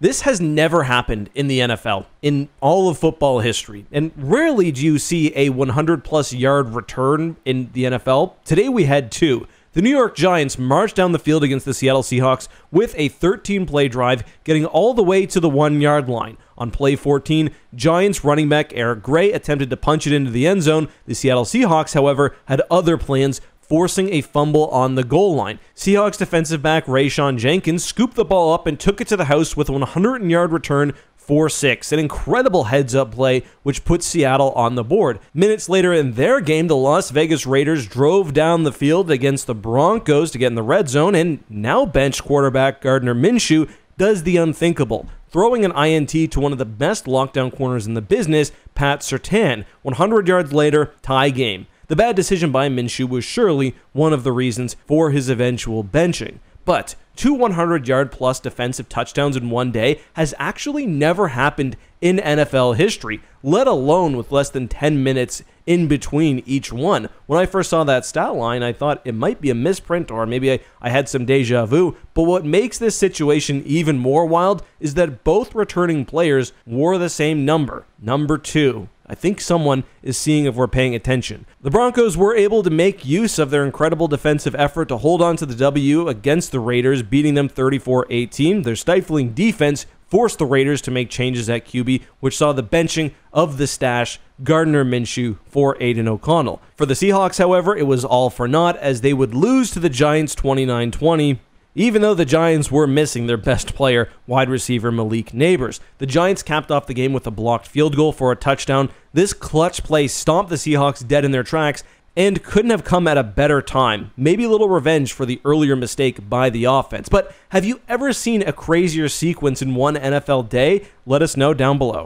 This has never happened in the NFL, in all of football history, and rarely do you see a 100-plus yard return in the NFL. Today we had two. The New York Giants marched down the field against the Seattle Seahawks with a 13-play drive, getting all the way to the 1-yard line. On play 14, Giants running back Eric Gray attempted to punch it into the end zone. The Seattle Seahawks, however, had other plans, forcing a fumble on the goal line. Seahawks defensive back Rayshawn Jenkins scooped the ball up and took it to the house with a 100-yard return for 6. An incredible heads-up play which put Seattle on the board. Minutes later in their game, the Las Vegas Raiders drove down the field against the Broncos to get in the red zone, and now bench quarterback Gardner Minshew does the unthinkable, throwing an INT to one of the best lockdown corners in the business, Pat Surtain. 100 yards later, tie game. The bad decision by Minshew was surely one of the reasons for his eventual benching. But 2 100-yard-plus defensive touchdowns in one day has actually never happened in NFL history, let alone with less than 10 minutes in between each one. When I first saw that stat line, I thought it might be a misprint or maybe I had some deja vu. But what makes this situation even more wild is that both returning players wore the same number, number 2. I think someone is seeing if we're paying attention. The Broncos were able to make use of their incredible defensive effort to hold on to the W against the Raiders, beating them 34-18. Their stifling defense forced the Raiders to make changes at QB, which saw the benching of the stash, Gardner Minshew, for Aiden O'Connell. For the Seahawks, however, it was all for naught, as they would lose to the Giants 29-20. Even though the Giants were missing their best player, wide receiver Malik Neighbors. The Giants capped off the game with a blocked field goal for a touchdown. This clutch play stomped the Seahawks dead in their tracks and couldn't have come at a better time. Maybe a little revenge for the earlier mistake by the offense. But have you ever seen a crazier sequence in one NFL day? Let us know down below.